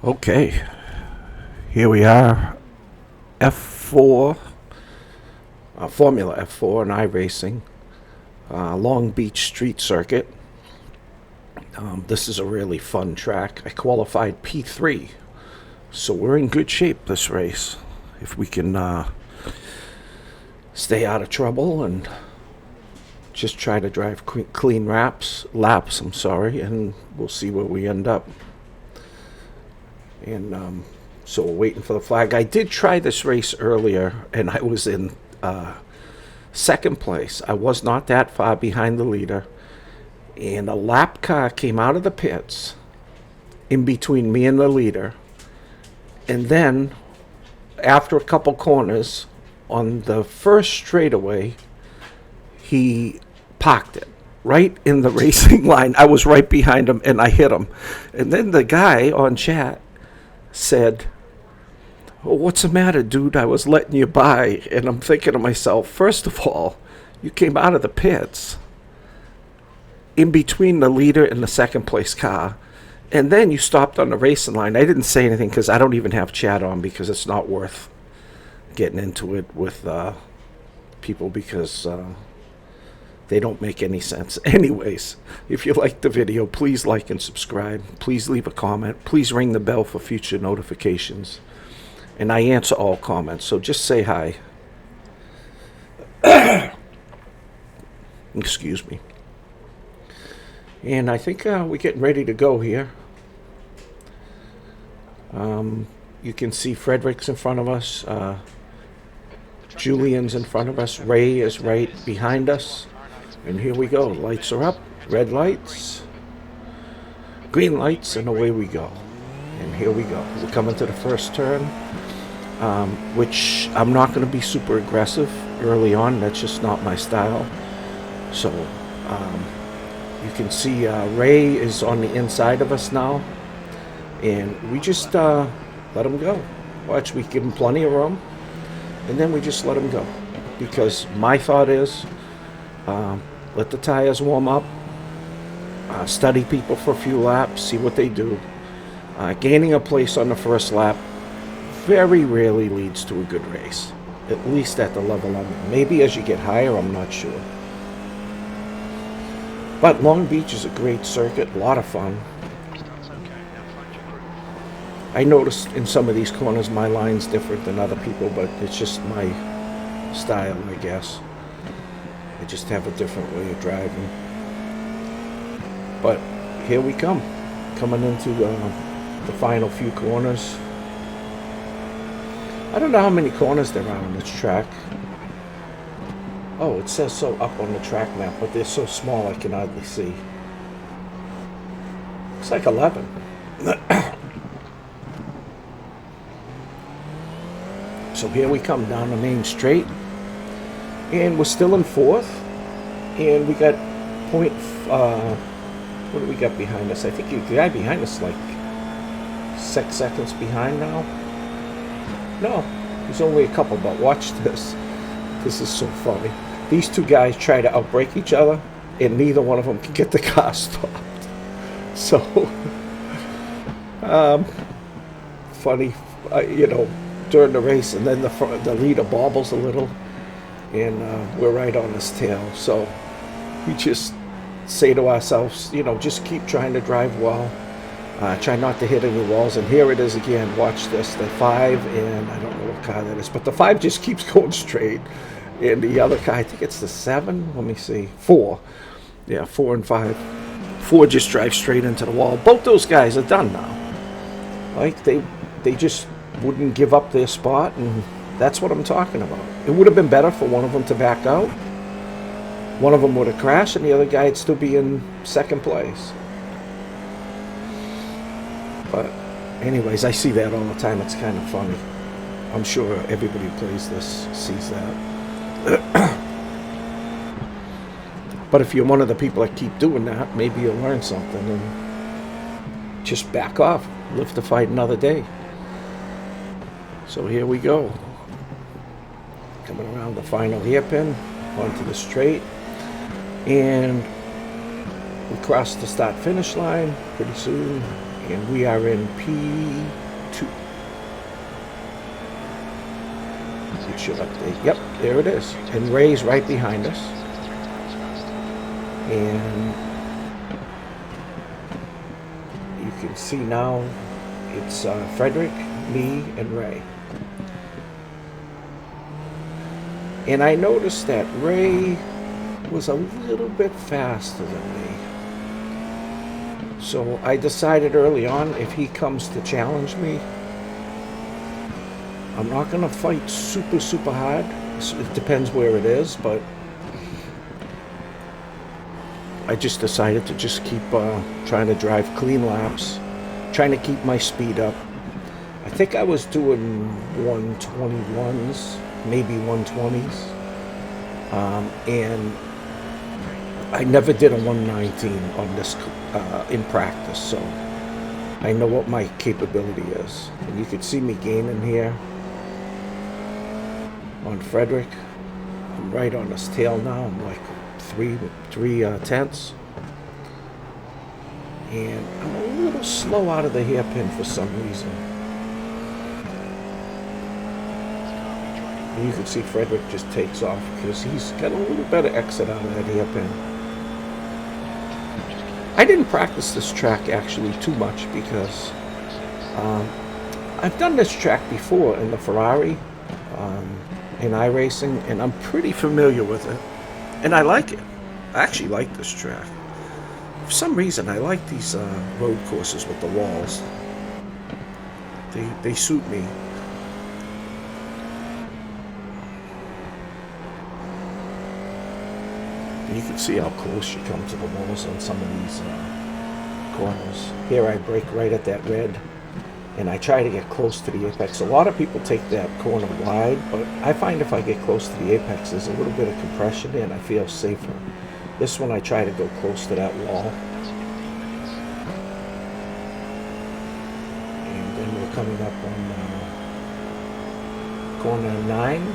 Okay, here we are, F4, Formula F4 and Iracing, Long Beach Street Circuit. This is a really fun track. I qualified P3, so we're in good shape this race. If we can stay out of trouble and just try to drive clean laps, and we'll see where we end up. And so we're waiting for the flag. I did try this race earlier, and I was in second place. I was not that far behind the leader, and a lap car came out of the pits in between me and the leader. And then, after a couple corners, on the first straightaway, he parked it right in the racing line. I was right behind him, and I hit him. And then the guy on chat said, "Oh, what's the matter, dude? I was letting you by." And I'm thinking to myself, first of all, you came out of the pits in between the leader and the second place car, and then you stopped on the racing line. I didn't say anything because I don't even have chat on, because it's not worth getting into it with people, because they don't make any sense. Anyways, if you like the video, please like and subscribe. Please leave a comment. Please ring the bell for future notifications. And I answer all comments, so just say hi. Excuse me. And I think we're getting ready to go here. You can see Frederick's in front of us. Julian's in front of us. Ray is right behind us. And here we go. Lights are up. Red lights. Green lights, and away we go. And here we go. We're coming to the first turn, which I'm not going to be super aggressive early on. That's just not my style. So you can see Ray is on the inside of us now. And we just let him go. Watch, we give him plenty of room. And then we just let him go. Because my thought is, let the tires warm up, study people for a few laps, see what they do. Gaining a place on the first lap very rarely leads to a good race, at least at the level I'm in. Maybe as you get higher, I'm not sure. But Long Beach is a great circuit, a lot of fun. I noticed in some of these corners my line's different than other people, but it's just my style, I guess. I just have a different way of driving. But here we come, coming into the final few corners. I don't know how many corners there are on this track. Oh, it says so up on the track map, but they're so small I can hardly see. Looks like 11. So here we come down the main straight. And we're still in fourth, and we got what do we got behind us? I think the guy behind us like 6 seconds behind now. No, he's only a couple, but watch this. This is so funny. These two guys try to outbrake each other, and neither one of them can get the car stopped. So, funny, during the race, and then the leader bobbles a little. And we're right on his tail. So we just say to ourselves, just keep trying to drive well. Try not to hit any walls. And here it is again. Watch this. The 5, and I don't know what car that is, but the 5 just keeps going straight. And the other car, I think it's the 7. Let me see. 4. Yeah, 4 and 5. 4 just drives straight into the wall. Both those guys are done now. Like, they just wouldn't give up their spot, and that's what I'm talking about. It would have been better for one of them to back out. One of them would have crashed, and the other guy would still be in second place. But anyways, I see that all the time. It's kind of funny. I'm sure everybody who plays this sees that. But if you're one of the people that keep doing that, maybe you'll learn something and just back off. Live to fight another day. So here we go. Coming around the final hairpin, onto the straight, and we cross the start-finish line pretty soon. And we are in P2. It should update. Yep, there it is. And Ray's right behind us. And you can see now it's Frederick, me, and Ray. And I noticed that Ray was a little bit faster than me. So I decided early on, if he comes to challenge me, I'm not going to fight super hard. It depends where it is, but I just decided to just keep trying to drive clean laps, trying to keep my speed up. I think I was doing 121s, maybe 120s, and I never did a 119 on this in practice, so I know what my capability is. And you can see me gaining here on Frederick. I'm right on his tail now. I'm like three tenths, and I'm a little slow out of the hairpin for some reason. And you can see Frederick just takes off because he's got a little better exit out of that hairpin. I didn't practice this track actually too much because I've done this track before in the Ferrari in Iracing, and I'm pretty familiar with it, and I like it. I actually like this track. For some reason, I like these road courses with the walls. They suit me. And you can see how close you come to the walls on some of these corners. Here I brake right at that red, and I try to get close to the apex. A lot of people take that corner wide, but I find if I get close to the apex, there's a little bit of compression there, and I feel safer. This one I try to go close to that wall. And then we're coming up on corner 9,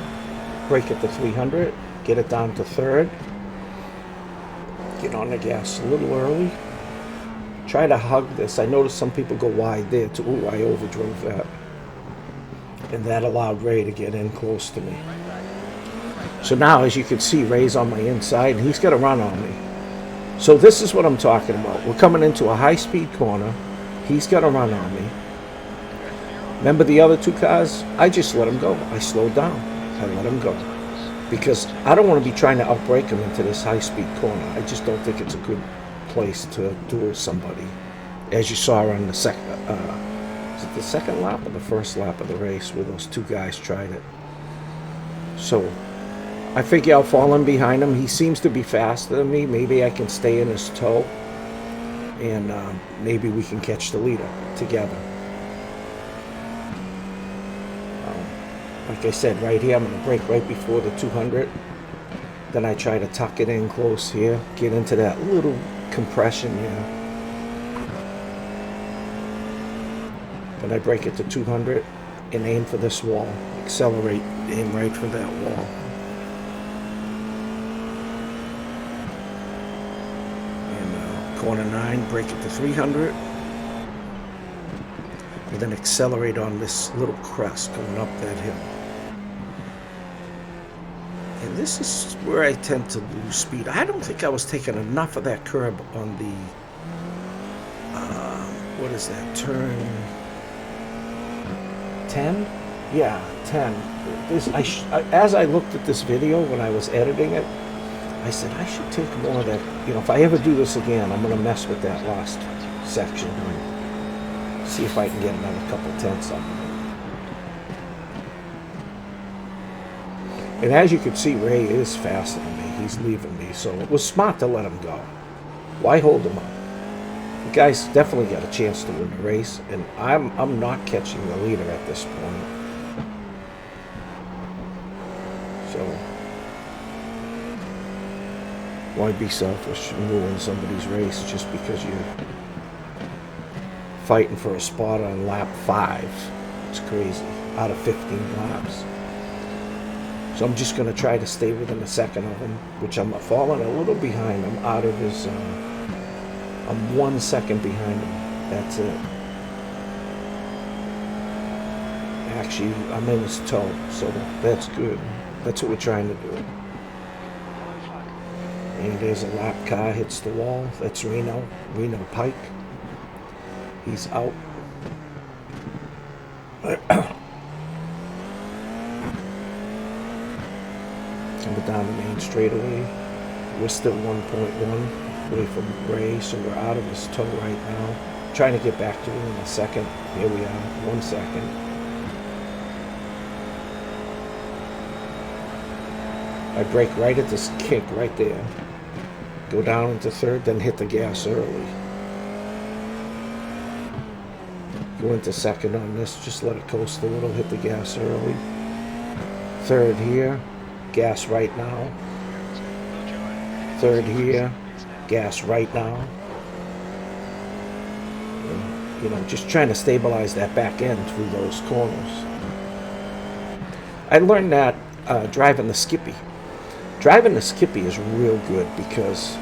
brake at the 300, get it down to 3rd. Get on the gas a little early. Try to hug this. I noticed some people go wide there too. Ooh, I overdrove that. And that allowed Ray to get in close to me. So now, as you can see, Ray's on my inside, and he's got a run on me. So this is what I'm talking about. We're coming into a high-speed corner. He's got a run on me. Remember the other 2 cars? I just let him go. I slowed down. I let him go. Because I don't want to be trying to outbrake him into this high-speed corner. I just don't think it's a good place to duel somebody. As you saw on the second, is it the second lap or the first lap of the race where those 2 guys tried it? So I figure I'll fall in behind him. He seems to be faster than me. Maybe I can stay in his toe, and maybe we can catch the leader together. Like I said, right here, I'm going to brake right before the 200. Then I try to tuck it in close here, get into that little compression here. Then I brake it to 200 and aim for this wall. Accelerate, aim right for that wall. And corner 9, brake it to 300. And then accelerate on this little crest going up that hill. And this is where I tend to lose speed. I don't think I was taking enough of that curb on the, what is that, turn 10? Yeah, 10. As I looked at this video when I was editing it, I said, I should take more of that. You know, if I ever do this again, I'm going to mess with that last section. See if I can get another couple tenths on it. And as you can see, Ray is faster than me. He's leaving me, so it was smart to let him go. Why hold him up? The guy's definitely got a chance to win the race, and I'm not catching the leader at this point. So why be selfish and ruin somebody's race just because you're fighting for a spot on lap 5? It's crazy. Out of 15 laps. So I'm just going to try to stay within a second of him, which I'm falling a little behind him. Out of his, I'm 1 second behind him. That's it. Actually, I'm in his toe, so that's good. That's what we're trying to do. And there's a lap car, hits the wall. That's Reno Pike. He's out. Coming down the main straightaway. We're still 1.1 away from Ray, so we're out of his toe right now. Trying to get back to him in a second. Here we are, 1 second. I brake right at this kick right there. Go down into third, then hit the gas early. Go into second on this, just let it coast a little, hit the gas early. Third here, gas right now. Third here, gas right now. And, you know, just trying to stabilize that back end through those corners. I learned that driving the Skippy. Driving the Skippy is real good because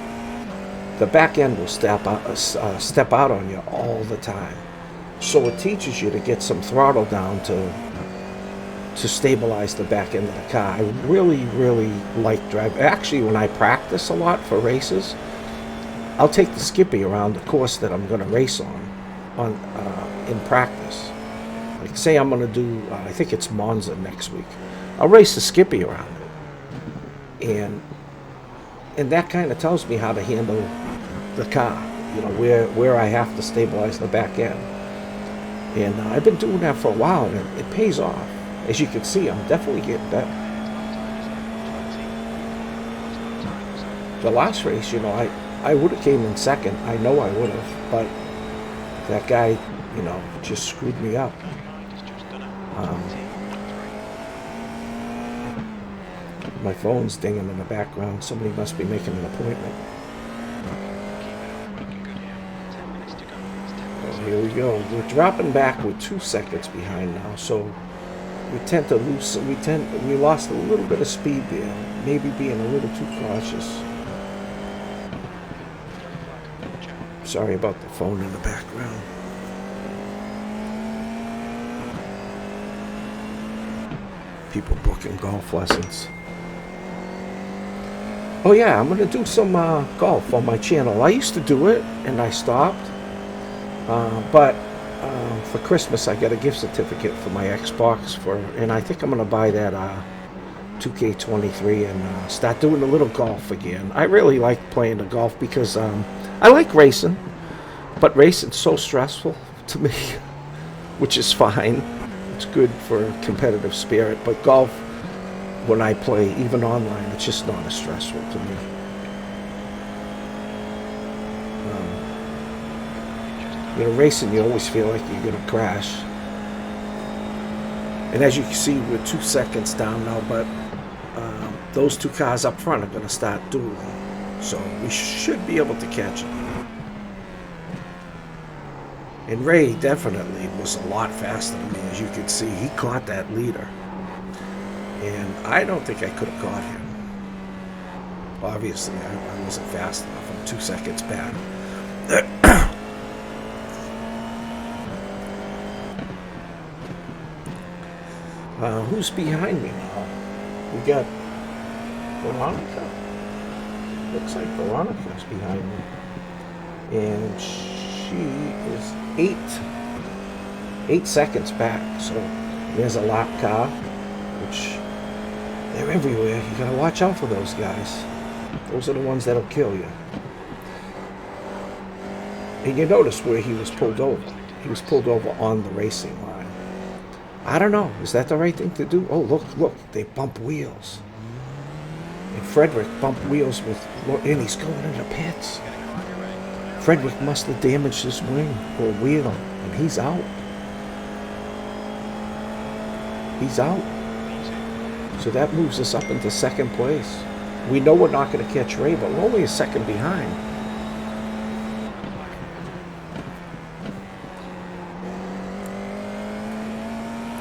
the back end will step out on you all the time. So it teaches you to get some throttle down to stabilize the back end of the car. I really, really like driving. Actually, when I practice a lot for races, I'll take the Skippy around the course that I'm going to race on in practice. Like say I'm going to do, I think it's Monza next week. I'll race the Skippy around it. And that kind of tells me how to handle the car, you know, where I have to stabilize the back end. And I've been doing that for a while, and it pays off. As you can see, I'm definitely getting better. The last race, you know, I would have came in second. I know I would have, but that guy, you know, just screwed me up. My phone's dinging in the background. Somebody must be making an appointment. Here we go. We're dropping back with 2 seconds behind now, so we tend to lose. We lost a little bit of speed there. Maybe being a little too cautious. Sorry about the phone in the background. People booking golf lessons. Oh yeah, I'm gonna do some golf on my channel. I used to do it, and I stopped. But for Christmas, I got a gift certificate for my Xbox and I think I'm gonna buy that 2K23 and start doing a little golf again. I really like playing the golf because I like racing, but racing's so stressful to me, which is fine. It's good for competitive spirit, but golf, when I play, even online, it's just not as stressful to me. You know, racing, you always feel like you're going to crash. And as you can see, we're 2 seconds down now, but those two cars up front are going to start dueling. So we should be able to catch them. And Ray definitely was a lot faster than me, as you can see. He caught that leader. And I don't think I could have caught him. Obviously, I wasn't fast enough. I'm 2 seconds back. Who's behind me now? We got Veronica. Looks like Veronica's behind me. And she is 8 seconds back. So there's a lap car, which they're everywhere. You gotta watch out for those guys. Those are the ones that'll kill you. And you notice where he was pulled over. He was pulled over on the racing line. I don't know. Is that the right thing to do? Oh, look. They bump wheels. And Frederick bumped wheels with... And he's going in the pits. Frederick must have damaged his wing or wheel. And he's out. He's out. So that moves us up into second place. We know we're not going to catch Ray, but we're only a second behind.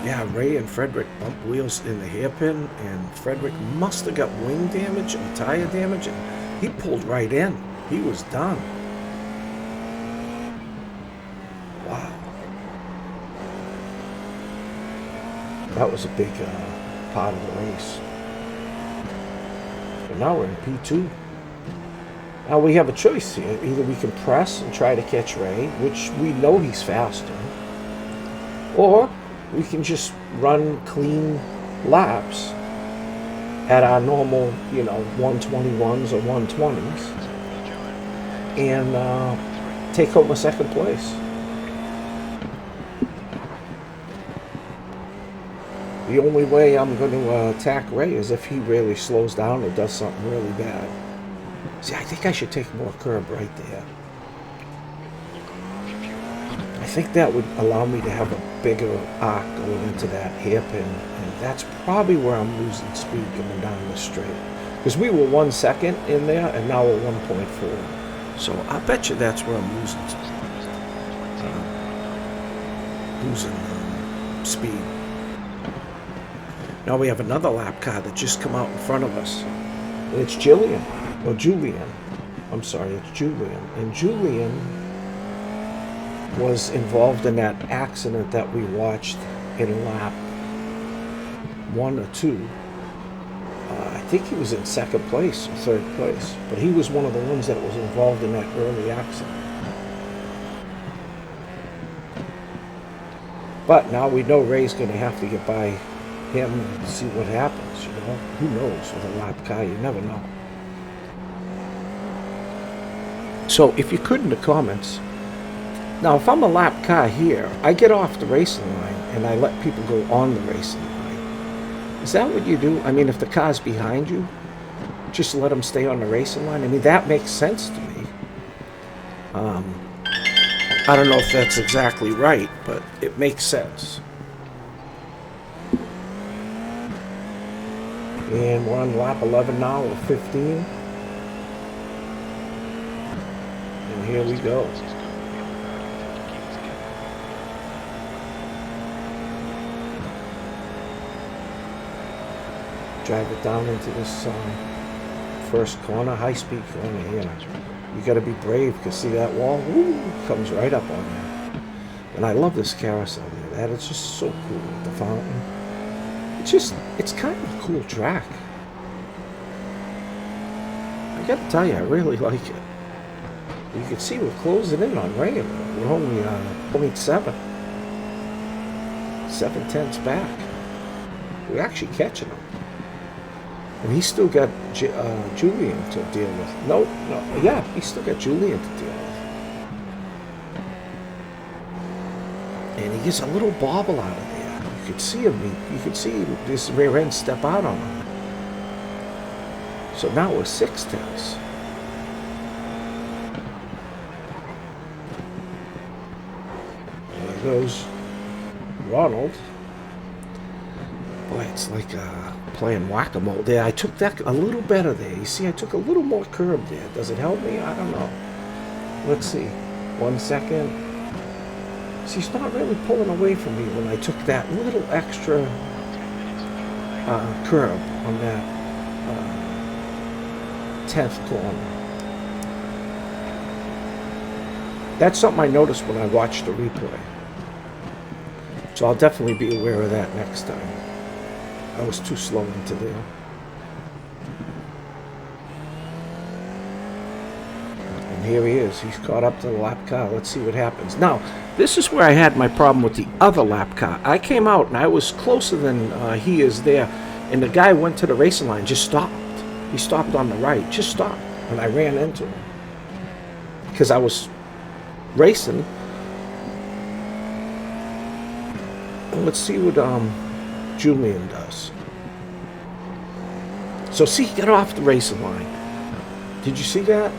Yeah, Ray and Frederick bumped wheels in the hairpin, and Frederick must have got wing damage or tire damage, and he pulled right in. He was done. Wow. That was a big part of the race. But now we're in P2. Now we have a choice here. Either we can press and try to catch Ray, which we know he's faster, or we can just run clean laps at our normal, 121s or 120s and take home a second place. The only way I'm going to attack Ray is if he really slows down or does something really bad. See, I think I should take more curb right there. I think that would allow me to have a bigger arc going into that hairpin, and that's probably where I'm losing speed coming down the straight. Because we were 1 second in there, and now we're 1.4. So I bet you that's where I'm losing speed. Now we have another lap car that just come out in front of us. And it's Julian. I'm sorry, it's Julian. And Julian was involved in that accident that we watched in lap 1 or 2. I think he was in second place or third place, but he was one of the ones that was involved in that early accident. But now we know Ray's going to have to get by him and see what happens, Who knows with a lap car, you never know. So if you could in the comments, now if I'm a lap car here, I get off the racing line and I let people go on the racing line. Is that what you do? I mean, if the car's behind you, just let them stay on the racing line? I mean, that makes sense to me. I don't know if that's exactly right, but it makes sense. And we're on lap 11 now, or 15. And here we go. Drive it down into this first corner, high-speed corner here. You got to be brave, because see that wall? Woo, comes right up on there. And I love this carousel here. That is just so cool with the fountain. It's kind of a cool track. I got to tell you, I really like it. You can see we're closing in on Ray. We're only 0.7. 7/10 back. We're actually catching him. And he's still got Julian to deal with. He's still got Julian to deal with. And he gets a little bobble out of there. You could see him. You could see this rear end step out on him. So now we're 6/10. There goes Ronald. Boy, it's like playing whack-a-mole there. I took that a little better there. You see, I took a little more curb there. Does it help me? I don't know. Let's see. 1 second. See, he's not really pulling away from me when I took that little extra curb on that 10th corner. That's something I noticed when I watched the replay. So I'll definitely be aware of that next time. I was too slow into there. And here he is. He's caught up to the lap car. Let's see what happens. Now, this is where I had my problem with the other lap car. I came out and I was closer than he is there. And the guy went to the racing line, just stopped. He stopped on the right, just stopped. And I ran into him. Because I was racing. And let's see what Julian does. So see, he got off the racing line. Did you see that?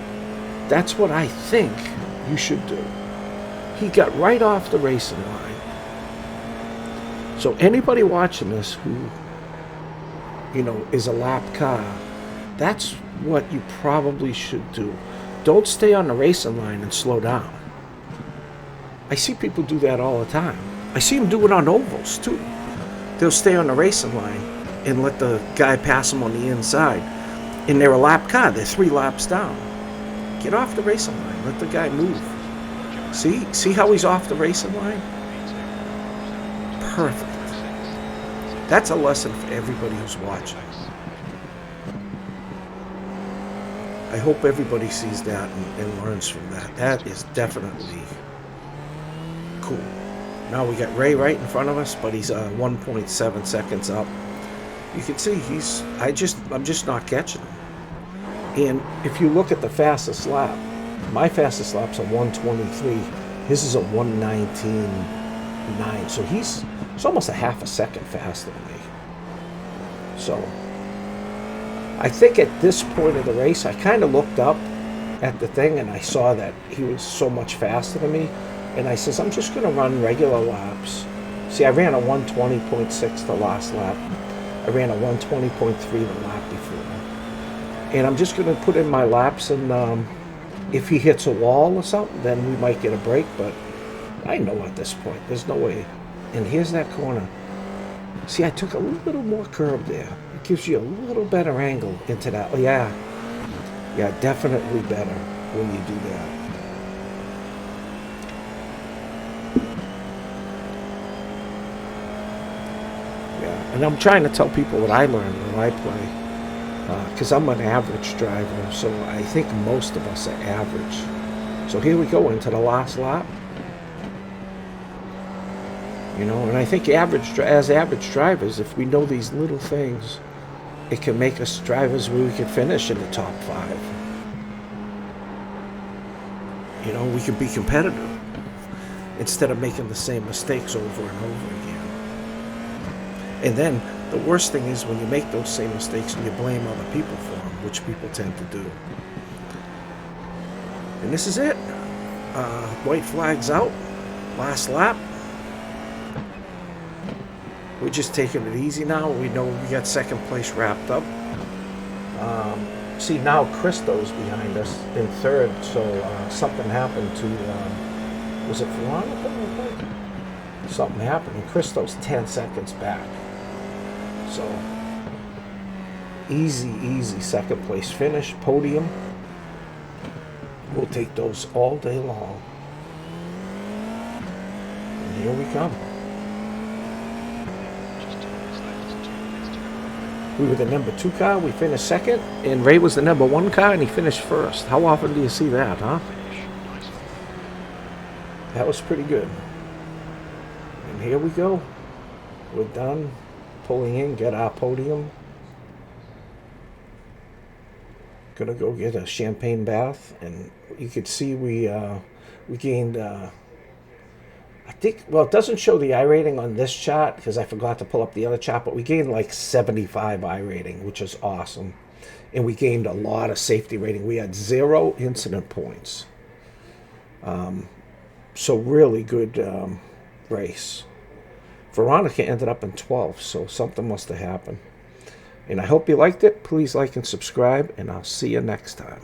That's what I think you should do. He got right off the racing line. So anybody watching this who, is a lap car, that's what you probably should do. Don't stay on the racing line and slow down. I see people do that all the time. I see them do it on ovals too. They'll stay on the racing line and let the guy pass them on the inside. And they're a lap car. They're 3 laps down. Get off the racing line. Let the guy move. See how he's off the racing line? Perfect. That's a lesson for everybody who's watching. I hope everybody sees that and learns from that. That is definitely cool. Now we got Ray right in front of us, but he's 1.7 seconds up. You can see I'm just not catching him. And if you look at the fastest lap, my fastest lap's a 123. His is a 119.9. So he's almost a half a second faster than me. So I think at this point of the race, I kind of looked up at the thing and I saw that he was so much faster than me. And I says, I'm just going to run regular laps. See, I ran a 120.6 the last lap. I ran a 120.3 the lap before. And I'm just going to put in my laps, and if he hits a wall or something, then we might get a break. But I know at this point, there's no way. And here's that corner. See, I took a little more curve there. It gives you a little better angle into that. Yeah, definitely better when you do that. And I'm trying to tell people what I learned when I play, because I'm an average driver, so I think most of us are average. So here we go into the last lap. And I think as average drivers, if we know these little things, it can make us drivers where we can finish in the top 5. We can be competitive instead of making the same mistakes over and over again. And then the worst thing is when you make those same mistakes and you blame other people for them, which people tend to do. And this is it. White flag's out. Last lap. We're just taking it easy now. We know we got second place wrapped up. See, now Christo's behind us in third, so something happened to, was it Veronica? Something happened, and Christo's 10 seconds back. So, easy second place finish, podium. We'll take those all day long. And here we come. We were the number 2 car, we finished second, and Ray was the number 1 car, and he finished first. How often do you see that, huh? That was pretty good. And here we go. We're done pulling in, get our podium. Gonna go get a champagne bath, and you could see we gained, I think, well, it doesn't show the I rating on this chart because I forgot to pull up the other chart, but we gained like 75 I rating, which is awesome. And we gained a lot of safety rating. We had 0 incident points. So really good race. Veronica ended up in 12th, so something must have happened. And I hope you liked it. Please like and subscribe, and I'll see you next time.